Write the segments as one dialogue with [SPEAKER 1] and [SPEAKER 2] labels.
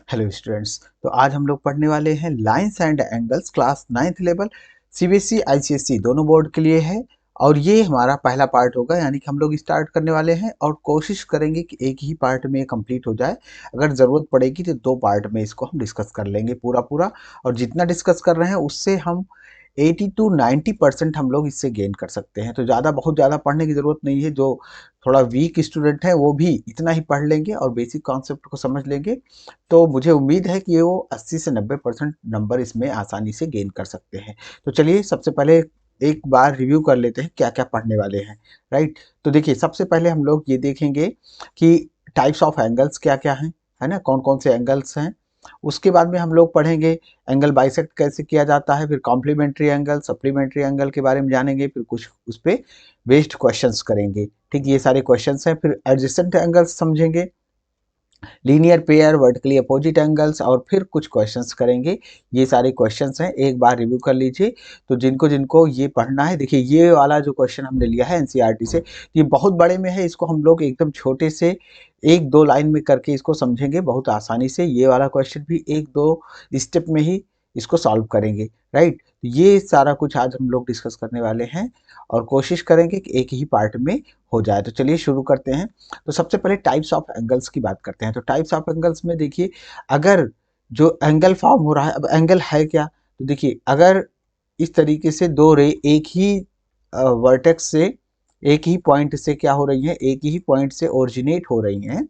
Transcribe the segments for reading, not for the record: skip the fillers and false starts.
[SPEAKER 1] Hello students. तो आज हम लोग पढ़ने वाले हैं lines and angles class 9th level CBSE ICSE दोनों बोर्ड के लिए है। और ये हमारा पहला पार्ट होगा, यानी कि हम लोग स्टार्ट करने वाले हैं और कोशिश करेंगे कि एक ही पार्ट में कंप्लीट हो जाए। अगर ज़रूरत पड़ेगी तो दो पार्ट में इसको हम डिस्कस कर लेंगे पूरा पूरा। और जितना डिस्कस कर रहे हैं उससे हम 80 टू 90% हम लोग इससे गेन कर सकते हैं। तो बहुत ज़्यादा पढ़ने की ज़रूरत नहीं है। जो थोड़ा वीक स्टूडेंट है वो भी इतना ही पढ़ लेंगे और बेसिक कॉन्सेप्ट को समझ लेंगे। तो मुझे उम्मीद है कि वो 80 से 90% नंबर इसमें आसानी से गेन कर सकते हैं। तो चलिए सबसे पहले एक बार रिव्यू कर लेते हैं क्या क्या पढ़ने वाले हैं। राइट। तो देखिए सबसे पहले हम लोग ये देखेंगे कि टाइप्स ऑफ एंगल्स क्या क्या हैं, है ना, कौन कौन से एंगल्स हैं। उसके बाद में हम लोग पढ़ेंगे एंगल बाइसेक्ट कैसे किया जाता है, फिर कॉम्प्लीमेंट्री एंगल, सप्लीमेंट्री एंगल के बारे में जानेंगे, फिर कुछ उस पर बेस्ड क्वेश्चंस करेंगे। ठीक, ये सारे क्वेश्चंस हैं। फिर एडजेसेंट एंगल्स समझेंगे, linear pair, vertically opposite angles, और फिर कुछ क्वेश्चंस करेंगे। ये सारे क्वेश्चंस हैं, एक बार रिव्यू कर लीजिए। तो जिनको जिनको ये पढ़ना है, देखिए ये वाला जो क्वेश्चन हमने लिया है एनसीईआरटी से, ये बहुत बड़े में है। इसको हम लोग एकदम छोटे से एक दो लाइन में करके इसको समझेंगे बहुत आसानी से। ये वाला क्वेश्चन भी एक दो स्टेप में ही इसको सॉल्व करेंगे। राइट। ये सारा कुछ आज हम लोग डिस्कस करने वाले हैं और कोशिश करेंगे कि एक ही पार्ट में हो जाए। तो चलिए शुरू करते हैं। तो सबसे पहले टाइप्स ऑफ एंगल्स की बात करते हैं। तो टाइप्स ऑफ एंगल्स में देखिए, अगर जो एंगल फॉर्म हो रहा है, अब एंगल है क्या, तो देखिए अगर इस तरीके से दो रे एक ही वर्टेक्स से, एक ही पॉइंट से क्या हो रही है, एक ही पॉइंट से ओरिजिनेट हो रही हैं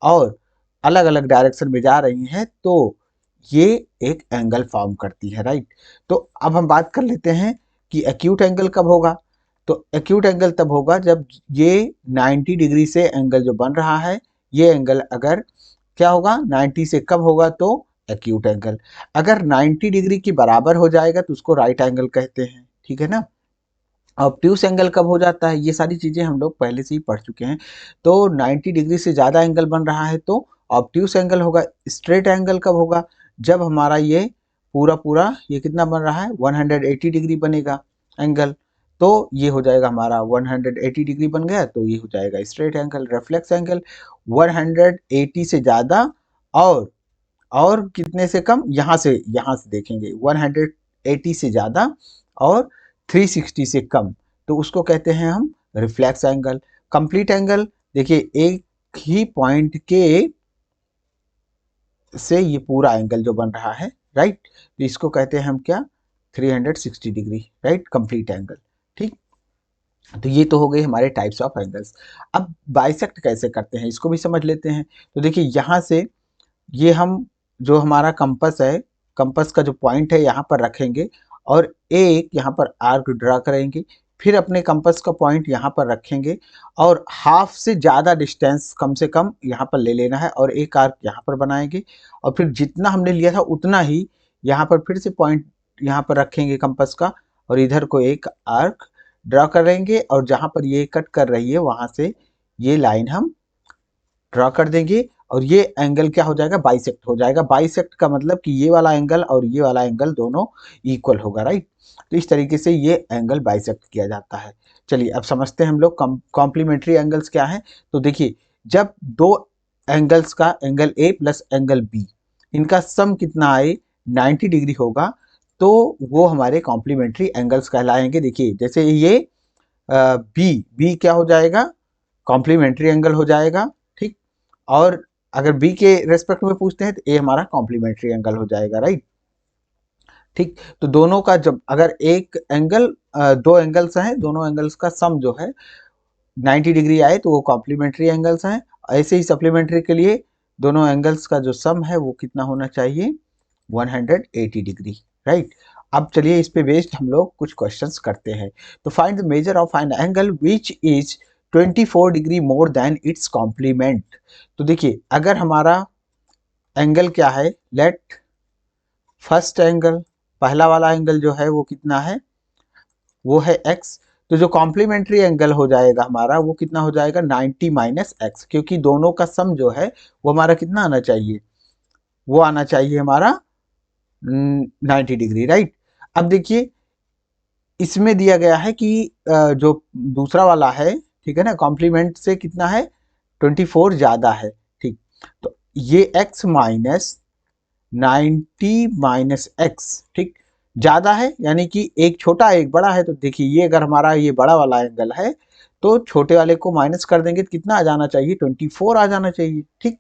[SPEAKER 1] और अलग अलग डायरेक्शन में जा रही हैं, तो ये एक एंगल फॉर्म करती है। राइट। तो अब हम बात कर लेते हैं कि एक्यूट एंगल कब होगा। तो एक्यूट एंगल तब होगा जब ये 90 डिग्री से एंगल जो बन रहा है, ये एंगल अगर क्या होगा, 90 से कम होगा तो एक्यूट एंगल। अगर 90 डिग्री के बराबर हो जाएगा तो उसको राइट एंगल कहते हैं। ठीक है ना। ऑब्ट्यूस एंगल कब हो जाता है, ये सारी चीज़ें हम लोग पहले से ही पढ़ चुके हैं। तो 90 डिग्री से ज़्यादा एंगल बन रहा है तो ऑब्ट्यूस एंगल होगा। स्ट्रेट एंगल कब होगा, जब हमारा ये पूरा पूरा ये कितना बन रहा है, 180 डिग्री बनेगा एंगल। तो ये हो जाएगा हमारा 180 डिग्री बन गया, तो ये हो जाएगा स्ट्रेट एंगल। रिफ्लेक्स एंगल 180 से ज़्यादा और कितने से कम, यहाँ से देखेंगे 180 से ज़्यादा और 360 से कम, तो उसको कहते हैं हम रिफ्लेक्स एंगल। कंप्लीट एंगल देखिए, एक ही पॉइंट के से ये पूरा एंगल जो बन रहा है, राइट, तो इसको कहते हैं हम क्या, 360 डिग्री। Right, complete angle. ठीक। तो ये तो हो गए हमारे टाइप्स ऑफ एंगल्स। अब बाइसेक्ट कैसे करते हैं इसको भी समझ लेते हैं। तो देखिए यहाँ से ये हम, जो हमारा कंपास है, कंपास का जो पॉइंट है यहाँ पर रखेंगे और एक यहाँ पर आर्क ड्रा करेंगे। फिर अपने कंपास का पॉइंट यहाँ पर रखेंगे और हाफ से ज़्यादा डिस्टेंस कम से कम यहाँ पर ले लेना है और एक आर्क यहाँ पर बनाएंगे। और फिर जितना हमने लिया था उतना ही यहाँ पर फिर से पॉइंट यहाँ पर रखेंगे कंपास का, और इधर को एक आर्क ड्रा करेंगे और जहाँ पर ये कट कर रही है वहाँ से ये लाइन हम ड्रा कर देंगे और ये एंगल क्या हो जाएगा, बाइसेक्ट हो जाएगा। बाइसेक्ट का मतलब कि ये वाला एंगल और ये वाला एंगल दोनों इक्वल होगा। राइट। तो इस तरीके से ये एंगल बाइसेक्ट किया जाता है। चलिए अब समझते हैं हम लोग कॉम्प्लीमेंट्री एंगल्स क्या है। तो देखिए, जब दो एंगल्स का angle A plus angle B, इनका सम कितना आए, 90 डिग्री होगा, तो वो हमारे कॉम्प्लीमेंट्री एंगल्स कहलाएंगे। देखिए जैसे ये बी बी क्या हो जाएगा, कॉम्प्लीमेंट्री एंगल हो जाएगा। ठीक। और अगर बी के रेस्पेक्ट में पूछते हैं तो ए हमारा कॉम्प्लीमेंट्री एंगल हो जाएगा। राइट। ठीक। तो दोनों का जब अगर एक एंगल, दो एंगल्स हैं, दोनों एंगल्स का सम जो है 90 डिग्री आए तो वो कॉम्प्लीमेंट्री एंगल्स हैं। ऐसे ही सप्लीमेंट्री के लिए दोनों एंगल्स का जो सम है वो कितना होना चाहिए, 180 डिग्री। राइट। अब चलिए इस पे बेस्ड हम लोग कुछ क्वेश्चंस करते हैं। तो find the measure of an angle which is 24 degree more than its complement. तो देखिए अगर हमारा एंगल क्या है, लेट फर्स्ट एंगल, पहला वाला एंगल जो है वो कितना है, वो है x। तो जो कॉम्प्लीमेंट्री एंगल हो जाएगा हमारा वो कितना हो जाएगा, 90 माइनस एक्स, क्योंकि दोनों का सम जो है वो हमारा कितना आना चाहिए, वो आना चाहिए हमारा 90 डिग्री। राइट। अब देखिए इसमें दिया गया है कि जो दूसरा वाला है, ठीक है ना, कॉम्प्लीमेंट से कितना है, 24 ज़्यादा है। ठीक। तो ये x माइनस 90 माइनस एक्स, ठीक। ज़्यादा है यानी कि एक छोटा है एक बड़ा है, तो देखिए ये अगर हमारा ये बड़ा वाला एंगल है तो छोटे वाले को माइनस कर देंगे तो कितना आ जाना चाहिए, 24 आ जाना चाहिए, ठीक।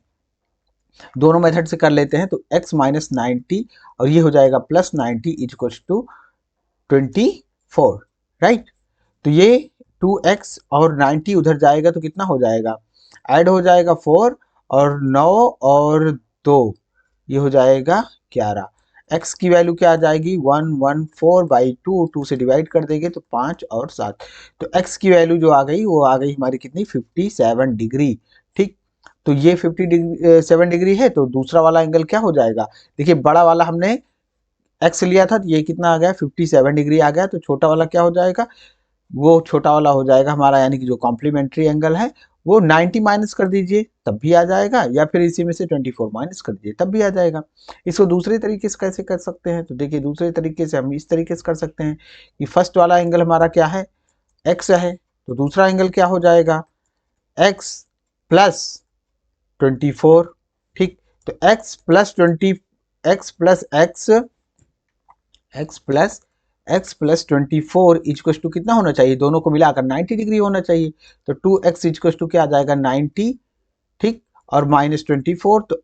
[SPEAKER 1] दोनों मेथड से कर लेते हैं तो x माइनस 90 और ये हो जाएगा प्लस 90 इक्वल टू 24, राइट। तो ये 2x और 90 उधर जाएगा तो कितना हो जाएगा, ऐड हो जाएगा 4 और 9 और 2, ये हो जाएगा 11। x की वैल्यू क्या आ जाएगी 114/2, 2 से डिवाइड कर देंगे तो 5 और 7, तो x की वैल्यू जो आ गई वो आ गई हमारी कितनी 57 डिग्री, ठीक। तो ये 57 डिग्री है, तो दूसरा वाला एंगल क्या हो जाएगा, देखिए बड़ा वाला हमने x लिया था तो ये कितना आ गया 57 डिग्री आ गया, तो छोटा वाला क्या हो जाएगा, वो छोटा वाला हो जाएगा हमारा यानी कि जो कॉम्प्लीमेंट्री एंगल है वो 90 माइनस कर दीजिए तब भी आ जाएगा, या फिर इसी में से 24 माइनस कर दीजिए तब भी आ जाएगा। इसको दूसरे तरीके से कैसे कर सकते हैं, तो देखिए दूसरे तरीके से हम इस तरीके से कर सकते हैं कि फर्स्ट वाला एंगल हमारा क्या है, x है, तो दूसरा एंगल क्या हो जाएगा x प्लस 24, ठीक। तो x plus 20, x plus x plus 24 equal to कितना होना चाहिए, दोनों को मिलाकर 90 डिग्री होना चाहिए, तो 2x इक्वल टू क्या आ जाएगा 90, ठीक, और माइनस 24, तो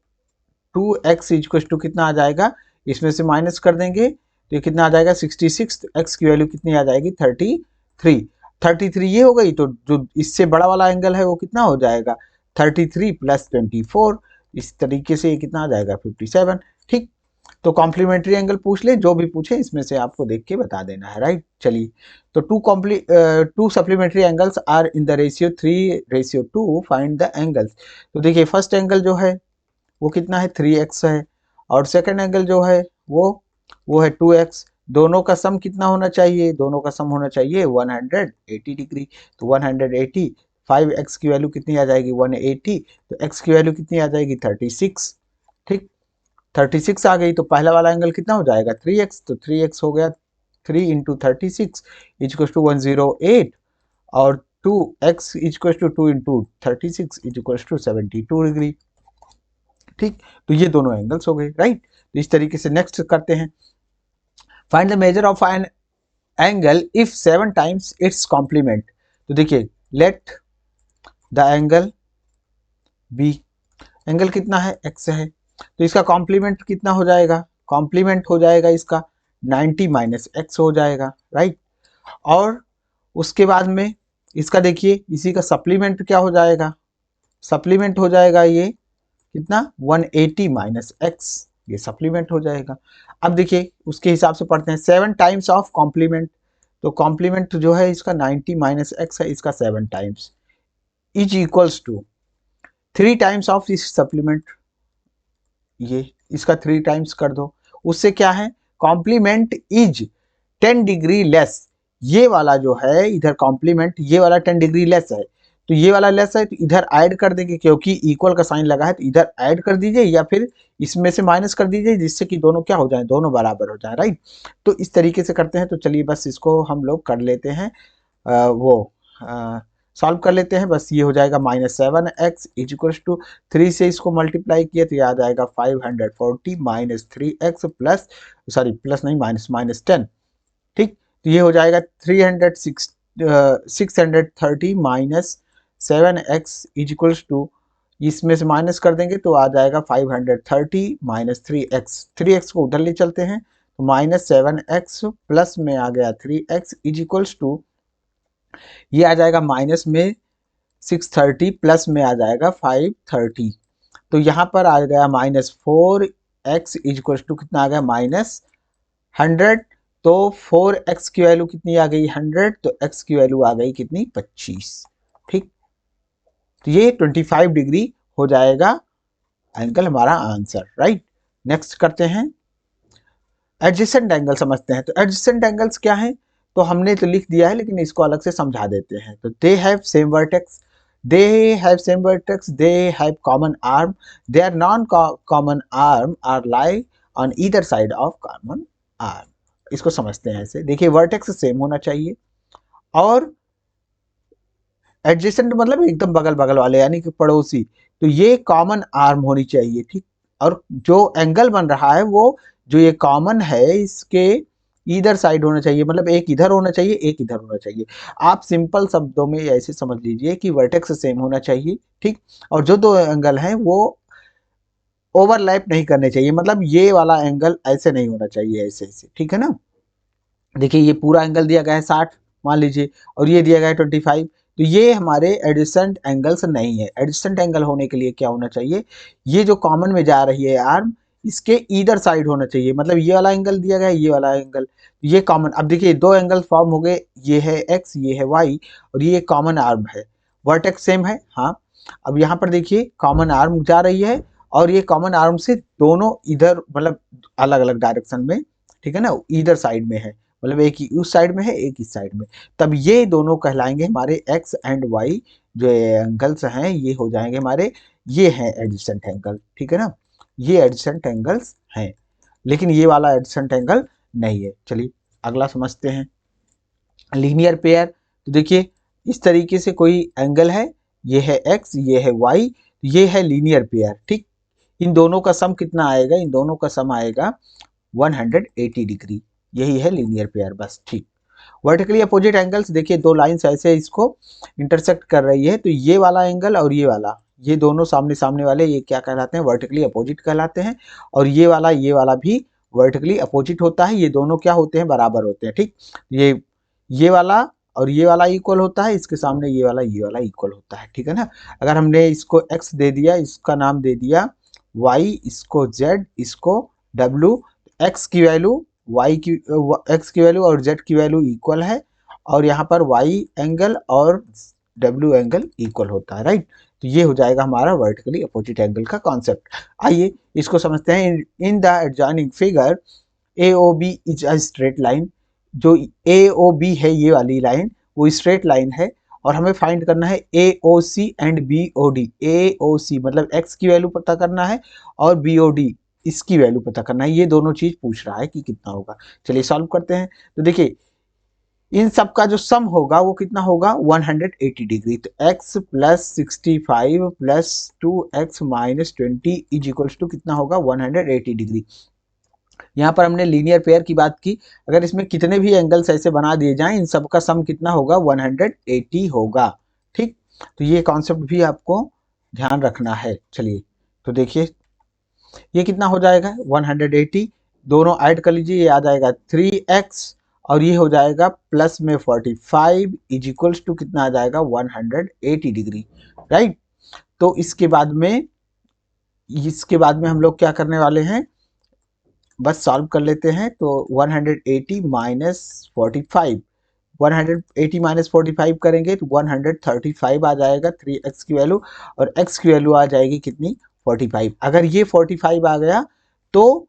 [SPEAKER 1] 2x इक्वल टू कितना आ जाएगा, इसमें से माइनस कर देंगे तो ये कितना आ जाएगा 66, तो x की वैल्यू कितनी आ जाएगी 33 ये हो गई, तो जो इससे बड़ा वाला एंगल है वो कितना हो जाएगा 33 प्लस 24, इस तरीके से ये कितना आ जाएगा 57, ठीक। तो कॉम्प्लीमेंट्री एंगल पूछ ले, जो भी पूछे इसमें से आपको देख के बता देना है, राइट। चलिए, तो two supplementary angles are in the ratio 3:2, find the angles. तो देखिए फर्स्ट एंगल जो है वो कितना है 3x है, और सेकंड एंगल जो है वो है 2x, दोनों का सम कितना होना चाहिए, दोनों का सम होना चाहिए 180 डिग्री, तो 180, 5x की वैल्यू कितनी आ जाएगी 180, तो x की वैल्यू कितनी आ जाएगी 36, ठीक। 36 आ गई, तो पहला वाला एंगल कितना हो जाएगा 3x, तो 3x हो गया 3 इंटू 36 इक्वल टू 108, और 2x equal to 2 into 36 equal to 72 degree, ठीक। तो ये दोनों एंगल्स हो गए, राइट। तो इस तरीके से नेक्स्ट करते हैं, find the measure of an angle if 7 times its complement. तो देखिए let the angle B, angle कितना है x है, तो इसका कॉम्प्लीमेंट कितना हो जाएगा, कॉम्प्लीमेंट हो जाएगा इसका 90 माइनस एक्स हो जाएगा, राइट। और उसके बाद में इसका देखिए इसी का सप्लीमेंट क्या हो जाएगा, सप्लीमेंट हो जाएगा ये कितना 180 माइनस एक्स, ये सप्लीमेंट हो जाएगा। अब देखिए उसके हिसाब से पढ़ते हैं 7 टाइम्स ऑफ कॉम्प्लीमेंट, तो कॉम्प्लीमेंट जो है इसका 90 माइनस एक्स है, इसका 7 times is equals to 3 times of इस सप्लीमेंट, ये इसका 3 टाइम्स कर दो, उससे क्या है कॉम्प्लीमेंट इज 10 डिग्री लेस, ये वाला जो है इधर कॉम्प्लीमेंट ये वाला 10 डिग्री लेस है, तो ये वाला लेस है तो इधर ऐड कर देंगे क्योंकि इक्वल का साइन लगा है, तो इधर ऐड कर दीजिए या फिर इसमें से माइनस कर दीजिए जिससे कि दोनों क्या हो जाए, दोनों बराबर हो जाए, राइट। तो इस तरीके से करते हैं, तो चलिए बस इसको हम लोग कर लेते हैं, वो सॉल्व कर लेते हैं, बस ये हो जाएगा -7x इज इक्वल टू 3 से इसको मल्टीप्लाई किया तो ये आ जाएगा 540 minus 3x plus, sorry plus नहीं माइनस 10, ठीक। तो ये हो जाएगा 630 minus 7x is equal to, इसमें से माइनस कर देंगे तो आ जाएगा 530 माइनस 3x को उधर ले चलते हैं तो -7x प्लस में आ गया 3x इज इक्वल टू, ये आ जाएगा माइनस में 630 प्लस में आ जाएगा 530, तो यहाँ पर आ गया -4x इक्वल टू कितना आ गया -100, तो 4x की वैल्यू कितनी आ गई 100, तो x की वैल्यू आ गई कितनी 25, ठीक। तो ये 25 डिग्री हो जाएगा एंगल हमारा आंसर, राइट। नेक्स्ट करते हैं एडजेसेंट एंगल समझते हैं, तो एडजेसेंट एंगल्स क्या है, तो हमने तो लिख दिया है लेकिन इसको अलग से समझा देते हैं, तो they have same vertex, they have common arm, there non common arm are lie on either side of common arm. इसको समझते हैं ऐसे, देखिए वर्टेक्स सेम होना चाहिए और एडजेसेंट मतलब एकदम बगल बगल वाले यानी कि पड़ोसी, तो ये कॉमन आर्म होनी चाहिए, ठीक। और जो एंगल बन रहा है वो जो ये कॉमन है इसके इधर साइड होना चाहिए, मतलब एक इधर होना चाहिए एक इधर होना चाहिए। आप सिंपल शब्दों में ऐसे समझ लीजिए कि वर्टेक्स सेम होना चाहिए, ठीक। और जो दो एंगल हैं वो ओवरलैप नहीं करने चाहिए, मतलब ये वाला एंगल ऐसे नहीं होना चाहिए, ऐसे ऐसे, ठीक है ना। देखिए ये पूरा एंगल दिया गया है 60 मान लीजिए, और ये दिया गया है 25, तो ये हमारे एडजेसेंट एंगल्स नहीं है। एडजेसेंट एंगल होने के लिए क्या होना चाहिए, ये जो कॉमन में जा रही है आर्म इसके ईदर साइड होना चाहिए, मतलब ये वाला एंगल दिया गया है ये वाला एंगल, ये कॉमन। अब देखिए दो एंगल फॉर्म हो गए, ये है एक्स ये है वाई, और ये कॉमन आर्म है, वर्टेक्स सेम है, हाँ। अब यहाँ पर देखिए कॉमन आर्म जा रही है, और ये कॉमन आर्म से दोनों इधर मतलब अलग अलग डायरेक्शन में, ठीक है ना, इधर साइड में है, मतलब एक ही उस साइड में है एक इस साइड में। तब ये दोनों कहलाएंगे हमारे एक्स एंड वाई जो एंगल्स हैं, ये हो जाएंगे हमारे, ये हैं एडजेसेंट एंगल, ठीक है ना, ये एडजेसेंट एंगल्स हैं। लेकिन ये वाला एडजेसेंट एंगल नहीं है। चलिए अगला समझते हैं, लीनियर पेयर। तो देखिए इस तरीके से कोई एंगल है, ये है एक्स ये है वाई, ये है लीनियर पेयर, ठीक। इन दोनों का सम कितना आएगा, इन दोनों का सम आएगा 180 डिग्री, यही है लीनियर पेयर, बस, ठीक। वर्टिकली अपोजिट एंगल्स, देखिए दो लाइंस ऐसे इसको इंटरसेक्ट कर रही है, तो ये वाला एंगल और ये वाला, ये दोनों सामने सामने वाले, ये क्या कहलाते हैं, वर्टिकली अपोजिट कहलाते हैं। और ये वाला भी वर्टिकली अपोजिट होता है, ये दोनों क्या होते हैं, बराबर होते हैं, ठीक। ये वाला और ये वाला इक्वल होता है, इसके सामने ये वाला इक्वल होता है, ठीक है ना। अगर हमने इसको x दे दिया, इसका नाम दे दिया y, इसको z, इसको w, x की वैल्यू y की x की वैल्यू और z की वैल्यू इक्वल है, और यहाँ पर y एंगल और w एंगल इक्वल होता है, राइट। तो ये हो जाएगा हमारा वर्टिकली अपोजिट एंगल का कॉन्सेप्ट। आइए इसको समझते हैं। In the adjoining figure AOB is a straight line, जो AOB है ये वाली लाइन वो स्ट्रेट लाइन है, और हमें फाइंड करना है AOC एंड BOD। AOC मतलब x की वैल्यू पता करना है, और BOD इसकी वैल्यू पता करना है, ये दोनों चीज पूछ रहा है कि कितना होगा। चलिए सॉल्व करते हैं। तो देखिए इन सब का जो सम होगा वो कितना होगा, 180 डिग्री। तो x plus 65 plus 2x minus 20 is equals to कितना होगा, 180 डिग्री। यहाँ पर हमने लीनियर पेयर की बात की, अगर इसमें कितने भी एंगल्स ऐसे बना दिए जाएं, इन सब का सम कितना होगा, 180 होगा, ठीक। तो ये कॉन्सेप्ट भी आपको ध्यान रखना है। चलिए तो देखिए ये कितना हो जाएगा, 180, दोनों ऐड कर लीजिए, ये आ जाएगा 3x, और ये हो जाएगा प्लस में 45 इज इक्वल्स टू कितना आ जाएगा, 180 डिग्री, राइट। तो इसके बाद में हम लोग क्या करने वाले हैं, बस सॉल्व कर लेते हैं। तो 180 माइनस 45, 180 माइनस 45 करेंगे तो 135 आ जाएगा 3x की वैल्यू, और x की वैल्यू आ जाएगी कितनी, 45। अगर ये 45 आ गया तो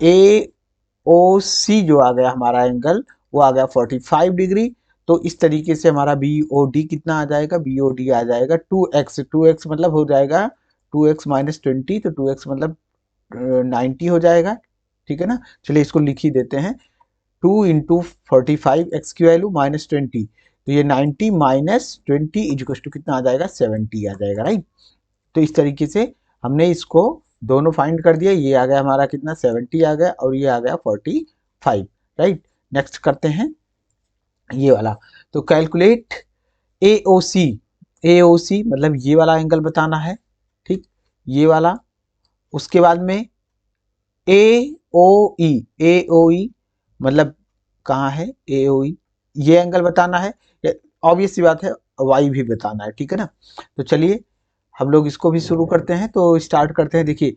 [SPEAKER 1] AOC जो आ गया हमारा एंगल वो आ गया 45 डिग्री। तो इस तरीके से हमारा BOD कितना आ जाएगा, BOD आ जाएगा 2x मतलब हो जाएगा 2x माइनस 20, तो 2x मतलब 90 हो जाएगा, ठीक है ना। चलिए इसको लिख ही देते हैं, 2 इंटू 45 एक्स की वैल्यू माइनस 20, तो ये 90 माइनस 20 इजिकल्स टू कितना आ जाएगा, 70 आ जाएगा, राइट। तो इस तरीके से हमने इसको दोनों फाइंड कर दिया, ये आ गया हमारा कितना 70 आ गया, और ये आ गया 45, राइट। नेक्स्ट करते हैं ये वाला। तो कैलकुलेट AOC, AOC मतलब ये वाला एंगल बताना है, ठीक, ये वाला। उसके बाद में AOE, AOE मतलब कहाँ है AOE, ये एंगल बताना है, ऑब्वियस सी बात है, वाई भी बताना है, ठीक है ना। तो चलिए हम लोग इसको भी शुरू करते हैं। तो स्टार्ट करते हैं। देखिए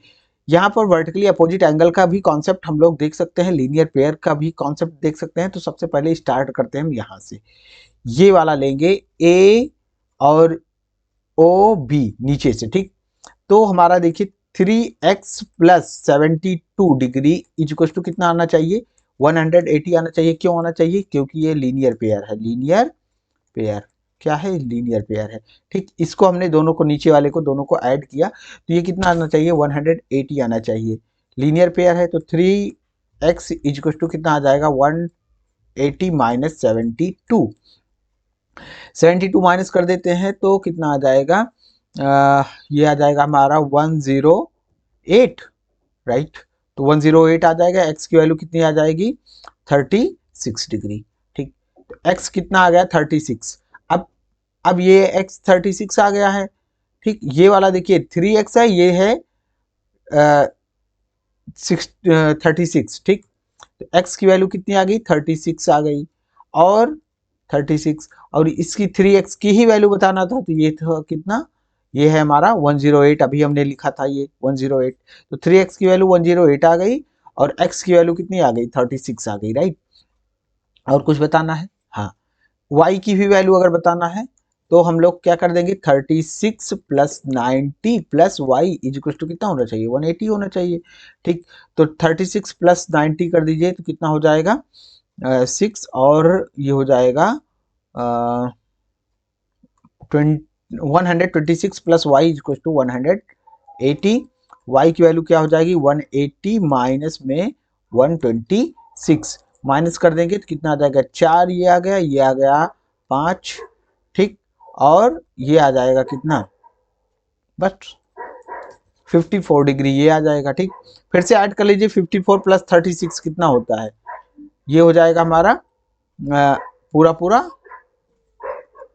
[SPEAKER 1] यहाँ पर वर्टिकली अपोजिट एंगल का भी कॉन्सेप्ट हम लोग देख सकते हैं, लीनियर पेयर का भी कॉन्सेप्ट देख सकते हैं। तो सबसे पहले स्टार्ट करते हैं हम यहाँ से, ये वाला लेंगे A और OB नीचे से, ठीक। तो हमारा देखिए 3x plus 72 degree equals to कितना आना चाहिए, 180 आना चाहिए। क्यों आना चाहिए, क्योंकि ये लीनियर पेयर है, लीनियर पेयर क्या है, लीनियर पेयर है, ठीक। इसको हमने दोनों को, नीचे वाले को दोनों को ऐड किया, तो ये कितना आना चाहिए, 180 आना चाहिए। लीनियर पेयर है तो 3x इजिकल्स टू कितना आ जाएगा, 180 माइनस 72, 72 माइनस कर देते हैं तो कितना आ जाएगा, ये आ जाएगा हमारा 108, 8, राइट। तो 108 आ जाएगा, x की वैल्यू कितनी आ जाएगी 36 डिग्री। ठीक, तो x कितना आ गया 36। अब ये x 36 आ गया है। ठीक, ये वाला देखिए 3x है, ये है 36। ठीक, तो x की वैल्यू कितनी आ गई 36 आ गई, और 36, और इसकी 3x की ही वैल्यू बताना था, तो ये था कितना, ये है हमारा 108। अभी हमने लिखा था ये 108, तो 3x की वैल्यू 108 आ गई, और x की वैल्यू कितनी आ गई 36 आ गई, राइट। और कुछ बताना है, हाँ, y की भी वैल्यू अगर बताना है तो हम लोग क्या कर देंगे, 36 plus 90 plus y is equal to कितना होना चाहिए 180 होना चाहिए। ठीक, तो 36 प्लस 90 कर दीजिए तो कितना हो जाएगा 6, और ये हो जाएगा 126 plus y is equal to 180। Y की वैल्यू क्या हो जाएगी 180 माइनस में 126, माइनस कर देंगे तो कितना आ जाएगा 4, ये आ गया, ये आ गया 5। ठीक, और ये आ जाएगा कितना, बस 54 डिग्री ये आ जाएगा। ठीक, फिर से ऐड कर लीजिए, 54 प्लस 36 कितना होता है, ये हो जाएगा हमारा पूरा पूरा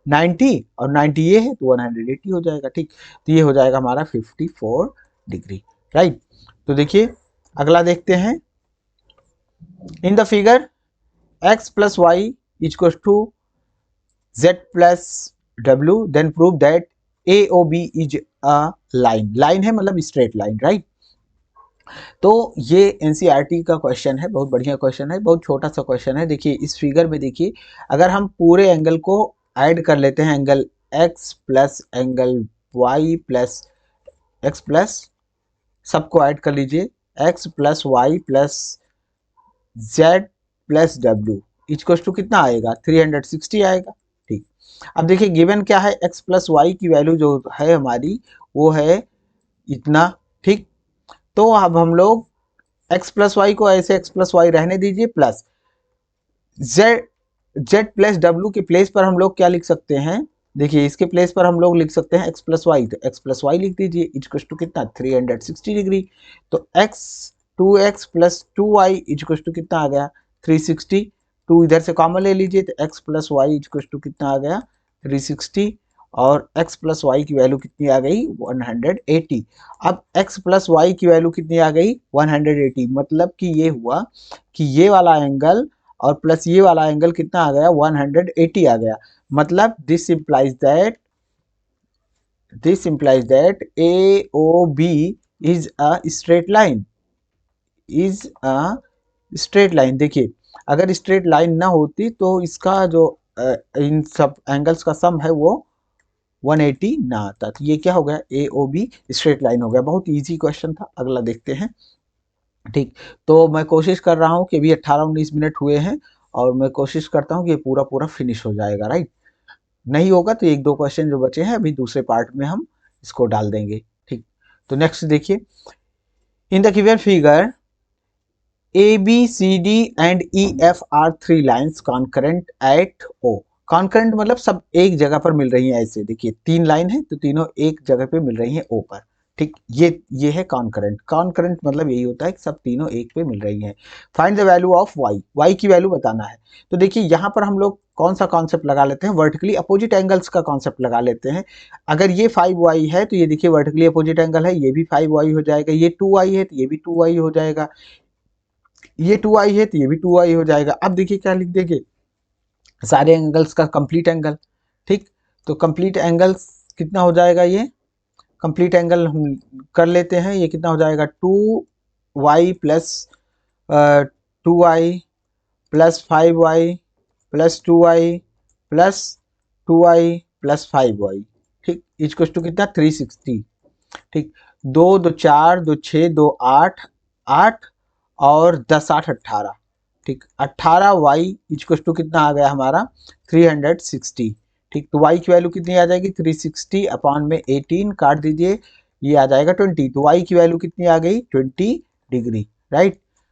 [SPEAKER 1] 90, और 90 ये है तो 180 हो जाएगा। ठीक, तो ये हो जाएगा हमारा 54 डिग्री, राइट। तो देखिए अगला देखते हैं, in the figure x plus y equal to z plus w, then prove that AOB is a line. Line है मतलब स्ट्रेट लाइन, राइट। तो ये एनसीईआरटी का क्वेश्चन है, बहुत बढ़िया क्वेश्चन है, बहुत छोटा सा क्वेश्चन है। देखिए इस फिगर में देखिए, अगर हम पूरे एंगल को ऐड कर लेते हैं, angle x plus angle y plus x plus, सबको ऐड कर लीजिए, x plus y plus z plus w equal to कितना आएगा 360 आएगा। ठीक, अब देखिए गिवन क्या है, x प्लस वाई की वैल्यू जो है हमारी वो है इतना। ठीक, तो अब हम लोग x प्लस वाई को ऐसे x प्लस वाई रहने दीजिए, प्लस z प्लस डब्ल्यू के प्लेस पर हम लोग क्या लिख सकते हैं, देखिए इसके प्लेस पर हम लोग लिख सकते हैं x प्लस वाई, तो x प्लस वाई लिख दीजिए इक्वल टू कितना 360 डिग्री। तो x 2x plus 2y equal to कितना आ गया 360। 2 इधर से कॉमन ले लीजिए तो x plus y equal to कितना आ गया 360, और x प्लस वाई की वैल्यू कितनी आ गई 180। अब x प्लस वाई की वैल्यू कितनी आ गई 180, मतलब कि ये हुआ कि ये वाला एंगल और प्लस ये वाला एंगल कितना आ गया 180 आ गया। मतलब this implies that AOB is a straight line, is a straight line. देखिए अगर स्ट्रेट लाइन ना होती तो इसका जो इन सब एंगल्स का सम है वो 180 ना आता, तो ये क्या हो गया AOB स्ट्रेट लाइन हो गया। बहुत इजी क्वेश्चन था, अगला देखते हैं। ठीक, तो मैं कोशिश कर रहा हूँ कि अभी 18-19 मिनट हुए हैं, और मैं कोशिश करता हूँ कि ये पूरा पूरा फिनिश हो जाएगा, राइट। नहीं होगा तो एक दो क्वेश्चन जो बचे हैं अभी दूसरे पार्ट में हम इसको डाल देंगे। ठीक, तो नेक्स्ट देखिए, in the given figure ABCD and EF are three lines concurrent at O। Concurrent मतलब सब एक जगह पर मिल रही हैं, ऐसे देखिए 3 लाइन है तो तीनों एक जगह पे मिल रही हैं O पर। ठीक, ये है कॉन्करेंट। कॉन्करेंट मतलब यही होता है कि सब तीनों एक पे मिल रही हैं। Find the value of y की वैल्यू बताना है। तो देखिए यहाँ पर हम लोग कौन सा कॉन्सेप्ट लगा लेते हैं, वर्टिकली अपोजिट एंगल्स का कॉन्सेप्ट लगा लेते हैं। अगर ये 5y है तो ये देखिए वर्टिकली अपोजिट एंगल है, ये भी 5y हो जाएगा। ये 2y है तो ये भी 2y हो जाएगा। ये 2i है तो ये भी 2i हो जाएगा। अब देखिए क्या लिख देंगे, सारे एंगल्स का कंप्लीट एंगल। ठीक, तो कंप्लीट एंगल्स कितना हो जाएगा, ये कंप्लीट एंगल हम कर लेते हैं, ये कितना हो जाएगा 2y plus 2i plus 5y plus 2i plus 2i plus 5y। ठीक, इक्वल टू कितना 360। ठीक, 2 2 4 2 6 2 8 8 और 10 8 18। ठीक, 18y इक्वल टू कितना आ गया हमारा 360। ठीक, तो y की वैल्यू कितनी आ जाएगी 360 अपॉन में 18 काट दीजिए, ये आ जाएगा 20। तो y की वैल्यू कितनी आ गई 20 डिग्री, राइट।